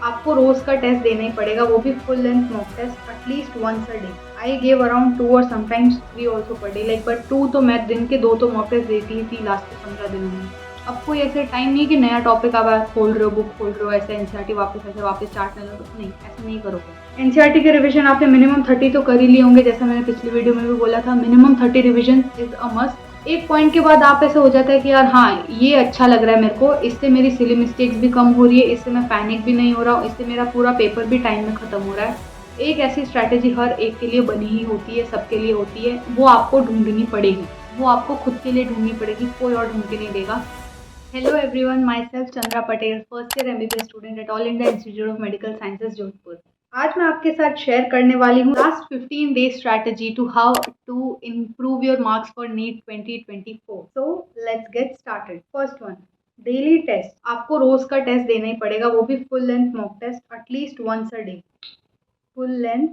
आपको रोज़ का टेस्ट देना ही पड़ेगा, वो भी full length mock test at least once a day. I give around 2 और sometimes 3 also per day, like but 2 तो मैं दिन के 2 तो मॉक टेस्ट देती ही थी लास्ट के 15 दिनों में। अब कोई ऐसे टाइम नहीं कि नया टॉपिक आप खोल रहे हो, बुक खोल रहे हो, ऐसे एनसीईआरटी वापस स्टार्ट करना, नहीं, ऐसे नहीं करोगे। एनसीईआरटी के रिवीजन आपने मिनिमम 30 तो कर ही लिए होंगे, जैसा मैंने पिछली वीडियो में भी बोला था, minimum 30 revision is a must. एक पॉइंट के बाद आप ऐसे हो जाता है कि यार हाँ, ये अच्छा लग रहा है मेरे को, इससे मेरी सिली मिस्टेक्स भी कम हो रही है, इससे मैं पैनिक भी नहीं हो रहा हूँ, इससे मेरा पूरा पेपर भी टाइम में खत्म हो रहा है। एक ऐसी स्ट्रैटेजी हर एक के लिए बनी ही होती है, सबके लिए होती है, वो आपको ढूंढनी पड़ेगी, वो आपको खुद के लिए ढूंढनी पड़ेगी, कोई और ढूंढ के नहीं देगा। Hello everyone, myself Chandra Patel, first year MBBS student at All India Institute of Medical Sciences Jodhpur. आज मैं आपके साथ शेयर करने वाली हूँ last 15 days strategy to how to improve your marks for NEET 2024। So let's get started. First one, daily test. आपको रोज का टेस्ट देना ही पड़ेगा, वो भी full length mock test at least once a day. Full length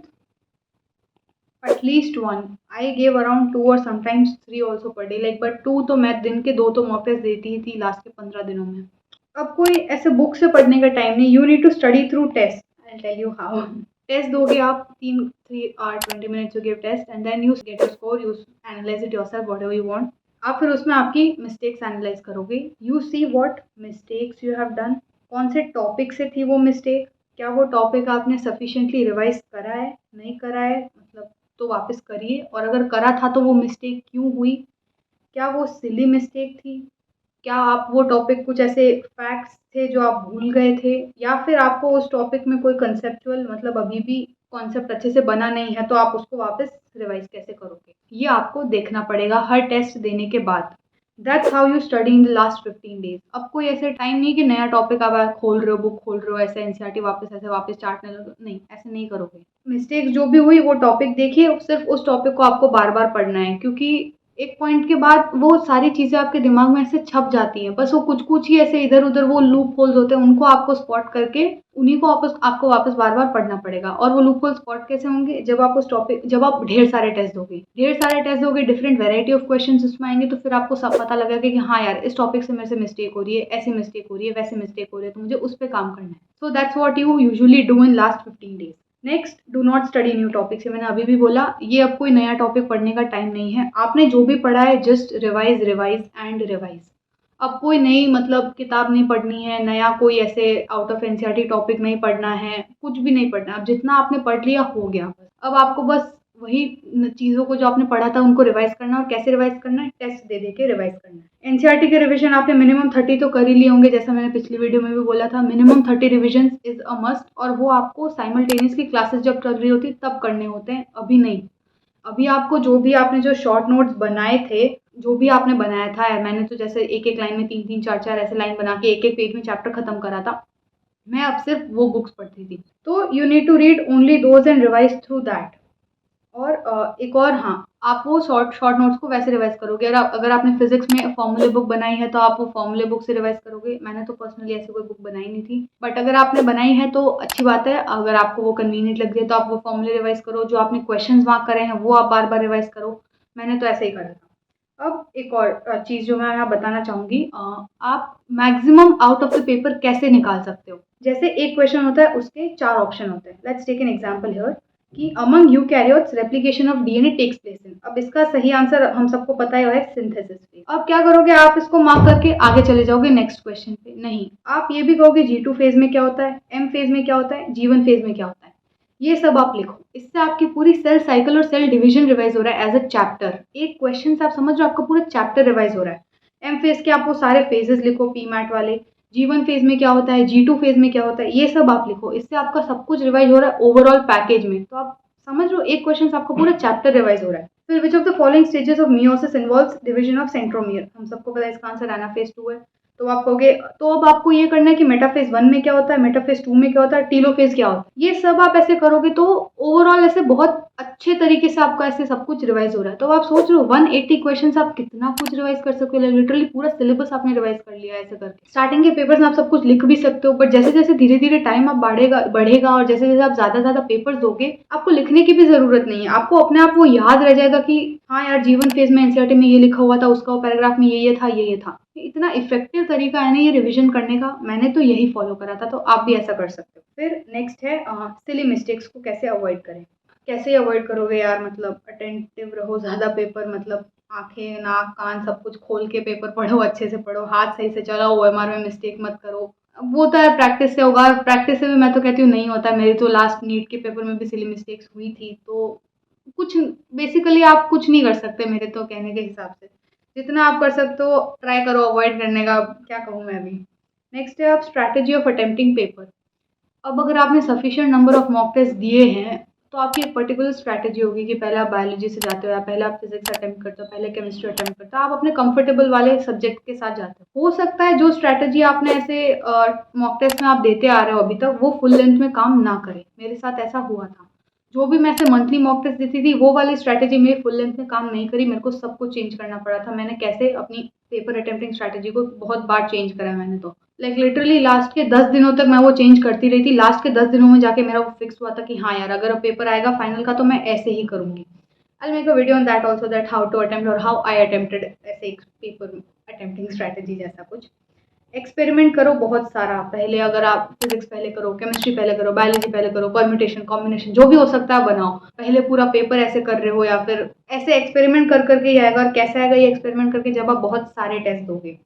at least one. I give around 2 और sometimes 3 also per day, like but 2 तो मैं दिन के 2 तो मॉक टेस्ट देती ही थी लास्ट के 15 दिनों में। अब कोई ऐसे बुक से पढ़ने का टाइम नहीं, you need to study through test. I tell you how. Test दोगे आप, 3 3 hour 20 minutes you give test and then you get a score, you analyse it yourself whatever you want. आप फिर उसमें आपकी मिस्टेक्स एनालाइज करोगे, you see what mistakes you have done, कौन से topic से थी वो मिस्टेक, क्या वो टॉपिक आपने सफिशिएंटली रिवाइज करा है, नहीं करा है, मतलब तो वापस करिए, और अगर करा था तो वो मिस्टेक क्यों हुई, क्या वो सिली मिस्टेक थी, क्या आप वो टॉपिक कुछ ऐसे फैक्ट्स थे जो आप भूल गए थे, या फिर आपको उस टॉपिक में कोई कंसेप्चुअल मतलब अभी भी कॉन्सेप्ट अच्छे से बना नहीं है, तो आप उसको वापस रिवाइज कैसे करोगे, ये आपको देखना पड़ेगा हर टेस्ट देने के बाद। That's how you study in the last 15 days. अब कोई ऐसे टाइम नहीं कि नया टॉपिक आप खोल रहे हो, बुक खोल रहे हो, ऐसे एनसीईआरटी वापस स्टार्ट करना, नहीं, ऐसे नहीं करोगे। मिस्टेक्स जो भी हुई वो टॉपिक देखिए, सिर्फ उस टॉपिक को आपको बार बार पढ़ना है, क्योंकि एक पॉइंट के बाद वो सारी चीज़ें आपके दिमाग में ऐसे छप जाती हैं, बस वो कुछ-कुछ ही ऐसे इधर-उधर वो लूप होल्स होते हैं, उनको आपको स्पॉट करके उन्हीं को आपको वापस बार-बार पढ़ना पड़ेगा। और वो लूप होल स्पॉट कैसे होंगे, जब आप ढेर सारे टेस्ट दोगे, डिफरेंट वैरायटी ऑफ क्वेश्चंस उसमें आएँगे, तो फिर आपको सब पता लगेगा कि हाँ यार, इस टॉपिक से मेरे से मिस्टेक हो रही है, ऐसी मिस्टेक हो रही है, वैसे मिस्टेक हो रही है, तो मुझे उस पे काम करना है। So that's what you usually do in last 15 days. Next, do not study new topics. मैंने अभी भी बोला, ये अब कोई नया टॉपिक पढ़ने का टाइम नहीं है, आपने जो भी पढ़ा है just revise revise and revise. अब कोई नई मतलब किताब नहीं पढ़नी है, नया कोई ऐसे आउट ऑफ एनसीईआरटी टॉपिक नहीं पढ़ना है, कुछ भी नहीं पढ़ना। अब जितना आपने पढ़ लिया हो गया, बस अब आपको बस वही चीज़ों को जो आपने पढ़ा था उनको रिवाइज करना, और कैसे रिवाइज करना है, टेस्ट दे दे के रिवाइज करना है। एनसीईआरटी के रिवीजन आपने मिनिमम 30 तो कर ही लिए होंगे, जैसा मैंने पिछली वीडियो में भी बोला था, minimum 30 revision is a must, और वो आपको साइमल्टेनियसली क्लासेस जब चल रही होती तब करने होते हैं, अभी नहीं। अभी आपको जो शॉर्ट नोट्स बनाए थे, जो भी आपने बनाया था, मैंने तो जैसे एक एक लाइन में 3 3 4 4 ऐसे लाइन बना के एक एक पेज में चैप्टर खत्म करा था, मैं अब सिर्फ वो बुक्स पढ़ती थी। तो you need to read only those and revise through that. और एक और, हाँ, आप वो शॉर्ट शॉर्ट नोट्स को वैसे रिवाइज करोगे, अगर आपने फिजिक्स में फॉर्मूले बुक बनाई है तो आप वो फॉर्मूले बुक से रिवाइज करोगे। मैंने तो पर्सनली ऐसी कोई बुक बनाई नहीं थी, बट अगर आपने बनाई है तो अच्छी बात है, अगर आपको वो कन्वीनियंट लग रही है तो आप वो फॉर्मूले रिवाइज करो, जो आपने क्वेश्चंस मार्क करे हैं वो आप बार बार रिवाइज करो। मैंने तो ऐसे ही करा था। अब एक और चीज़ जो मैं यहाँ बताना चाहूँगी, आप maximum out of the paper कैसे निकाल सकते हो। जैसे एक क्वेश्चन होता है, उसके 4 ऑप्शन होते हैं। Let's take an example here कि among eukaryotes replication of DNA takes place in. अब इसका सही आंसर हम सबको पता है सिंथेसिस फेज। अब क्या करोगे, आप इसको मार्क करके आगे चले जाओगे नेक्स्ट क्वेश्चन पे? नहीं, आप ये भी कहोगे G2 फेज में क्या होता है, M फेज में क्या होता है, G1 फेज में क्या होता है, ये सब आप लिखो। इससे आपकी पूरी सेल साइकिल और सेल डिवीजन रिवाइज हो रहा है एज अ चैप्टर। एक क्वेश्चन से आप समझ रहे हो, आपका पूरा चैप्टर रिवाइज हो रहा है। एम फेज के आप वो सारे फेजेस लिखो, पी मैट वाले। G1 फेज में क्या होता है, G2 फेज में क्या होता है, ये सब आप लिखो। इससे आपका सब कुछ रिवाइज हो रहा है ओवरऑल पैकेज में। तो आप समझ लो, एक क्वेश्चन से आपका पूरा चैप्टर रिवाइज हो रहा है। फिर which of the following stages of meiosis involves division of centromere. हम सबको पता है इसका आंसर एनाफेज 2 है। तो आप कहोगे, तो अब आपको ये करना है कि मेटाफेज 1 में क्या होता है, मेटाफेज 2 में क्या होता है, टीलोफेज क्या होता है, ये सब आप ऐसे करोगे तो ओवरऑल ऐसे बहुत अच्छे तरीके से आपका ऐसे सब कुछ रिवाइज हो रहा है। तो आप सोच रहे हो 180 क्वेश्चंस आप कितना कुछ रिवाइज कर सकते हो, लिटरली पूरा सिलेबस आपने रिवाइज कर लिया है ऐसे करके। स्टार्टिंग के पेपर्स में आप सब कुछ लिख भी सकते हो, बट जैसे जैसे धीरे धीरे टाइम आप बढ़ेगा और जैसे जैसे आप ज्यादा पेपर्स दोगे, आपको लिखने की भी जरूरत नहीं है। आपको अपने आप वो याद रह जाएगा कि हाँ यार, जीवन फेज में एनसीईआरटी में ये लिखा हुआ था, उसका पैराग्राफ में ये था, ये था। इतना इफेक्टिव तरीका है ना ये रिविजन करने का, मैंने तो यही फॉलो करा था, तो आप भी ऐसा कर सकते हो। फिर नेक्स्ट है सिली मिस्टेक्स को कैसे अवॉइड करें। कैसे अवॉइड करोगे यार, मतलब अटेंटिव रहो ज़्यादा पेपर, मतलब आंखें नाक कान सब कुछ खोल के पेपर पढ़ो, अच्छे से पढ़ो, हाथ सही से चलाओ, ओएमआर में मिस्टेक मत करो। अब वो तो है प्रैक्टिस से होगा, प्रैक्टिस से भी मैं तो कहती हूँ नहीं होता। मेरी तो लास्ट नीट के पेपर में भी सिली मिस्टेक्स हुई थी, तो कुछ बेसिकली आप कुछ नहीं कर सकते मेरे तो कहने के हिसाब से। जितना आप कर सकते हो ट्राई करो अवॉइड करने का, क्या कहूँ मैं अभी। नेक्स्ट है आप स्ट्रैटेजी ऑफ अटेम्प्टिंग पेपर। अब अगर आपने sufficient number of mock test दिए हैं, तो आपकी एक पर्टिकुलर स्ट्रैटेजी होगी कि पहले आप बायोलॉजी से जाते हो, या पहले आप फिजिक्स अटेम्प्ट करते हो, पहले केमिस्ट्री अटेम्प्ट करते हो, आप अपने कंफर्टेबल वाले सब्जेक्ट के साथ जाते हो सकता है जो स्ट्रैटेजी आपने ऐसे मॉक टेस्ट में आप देते आ रहे हो अभी तक, वो फुल लेंथ में काम ना करे। मेरे साथ ऐसा हुआ था। जो भी मैं ऐसे मंथली मॉक टेस्ट देती थी, वो वाली स्ट्रैटेजी मेरी फुल लेंथ में काम नहीं करी, मेरे को सब कुछ चेंज करना पड़ा था। मैंने कैसे अपनी पेपर अटेम्प्टिंग स्ट्रैटेजी को बहुत बार चेंज करा है मैंने तो, लाइक लिटरली लास्ट के 10 दिनों तक मैं वो चेंज करती रही थी। लास्ट के 10 दिनों में जाके मेरा वो फिक्स हुआ था कि हाँ यार, अगर अब पेपर आएगा फाइनल का तो मैं ऐसे ही करूंगी। I'll make a video on that also, that how to attempt or how I attempted ऐसे एक पेपर अटेम्प्टिंग स्ट्रैटेजी जैसा कुछ। एक्सपेरिमेंट करो बहुत सारा, पहले अगर आप फिजिक्स पहले करो, केमिस्ट्री पहले करो, बायोलॉजी पहले करो, परम्यूटेशन कॉम्बिनेशन जो भी हो सकता है बनाओ। पहले पूरा पेपर ऐसे कर रहे हो, या फिर ऐसे एक्सपेरिमेंट कर करके ही आएगा। और कैसे आएगा ये एक्सपेरिमेंट करके, जब आप बहुत सारे टेस्ट दोगे,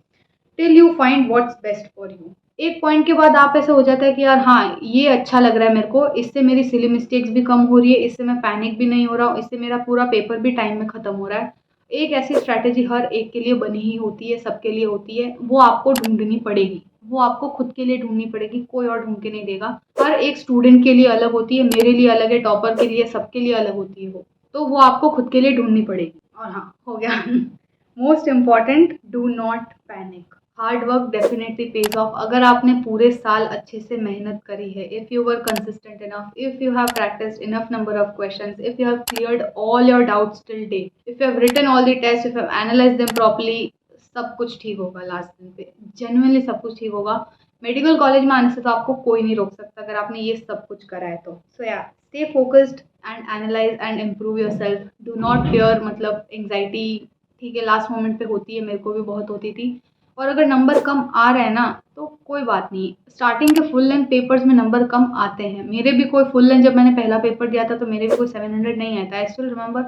till you find what's best for you. एक पॉइंट के बाद आप ऐसा हो जाता है कि यार हाँ ये अच्छा लग रहा है मेरे को, इससे मेरी सिली मिस्टेक्स भी कम हो रही है, इससे मैं पैनिक भी नहीं हो रहा हूँ, इससे मेरा पूरा पेपर भी टाइम में खत्म हो रहा है। एक ऐसी स्ट्रैटेजी हर एक के लिए बनी ही होती है, सबके लिए होती है, वो आपको ढूंढनी पड़ेगी। वो आपको खुद के लिए ढूंढनी पड़ेगी, कोई और ढूंढ के नहीं देगा। हर एक स्टूडेंट के लिए अलग होती है, मेरे लिए अलग है, टॉपर के लिए, सबके लिए अलग होती है वो। तो वो आपको खुद के लिए ढूंढनी पड़ेगी। और हाँ, हो गया most important, do not panic. Hard work definitely pays off. अगर आपने पूरे साल अच्छे से मेहनत करी है, if you were consistent enough, if you have practised enough number of questions, if you have cleared all your doubts till date, if you have written all the test, if you have analysed them properly, सब कुछ ठीक होगा last दिन पे। Genuinely सब कुछ ठीक होगा। मेडिकल कॉलेज में आने से तो आपको कोई नहीं रोक सकता अगर आपने ये सब कुछ करा है तो। सो या, stay focused and analyse and improve your self. Do not fear, मतलब एंग्जाइटी ठीक है लास्ट मोमेंट पे होती है, मेरे को भी बहुत होती थी। और अगर नंबर कम आ रहा है ना, तो कोई बात नहीं। स्टार्टिंग के फुल लेंथ पेपर्स में नंबर कम आते हैं। मेरे भी कोई फुल लेंथ, जब मैंने पहला पेपर दिया था तो मेरे भी कोई 700 नहीं आया था। I still remember,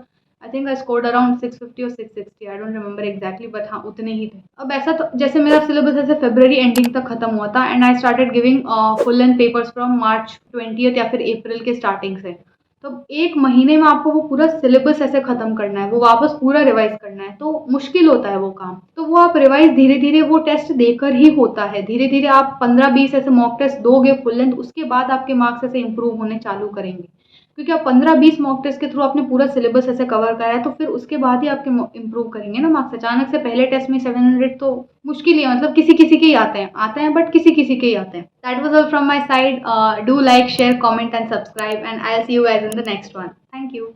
I think I scored around 650 और 660, I don't remember exactly, but हाँ उतने ही थे। अब ऐसा तो जैसे मेरा सिलेबस ऐसे फरवरी एंडिंग तक खत्म हुआ था, and I started giving full length papers from March 20 या फिर अप्रैल के स्टार्टिंग से। तो एक महीने में आपको वो पूरा सिलेबस ऐसे खत्म करना है, वो वापस पूरा रिवाइज करना है, तो मुश्किल होता है वो काम। तो वो आप रिवाइज धीरे धीरे वो टेस्ट देकर ही होता है। धीरे धीरे आप 15-20 ऐसे मॉक टेस्ट दोगे फुल लेंथ, उसके बाद आपके मार्क्स ऐसे इंप्रूव होने चालू करेंगे। क्योंकि आप 15-20 मॉक टेस्ट के थ्रू आपने पूरा सिलेबस ऐसे कवर करा है, तो फिर उसके बाद ही आपके इंप्रूव करेंगे ना मार्क्स। अचानक से पहले टेस्ट में 700 तो मुश्किल ही है, मतलब किसी किसी के ही आते हैं, बट किसी किसी के ही आते हैं। That was all from my side. Do like, share, comment and subscribe, and I will see you guys in the next one. Thank you.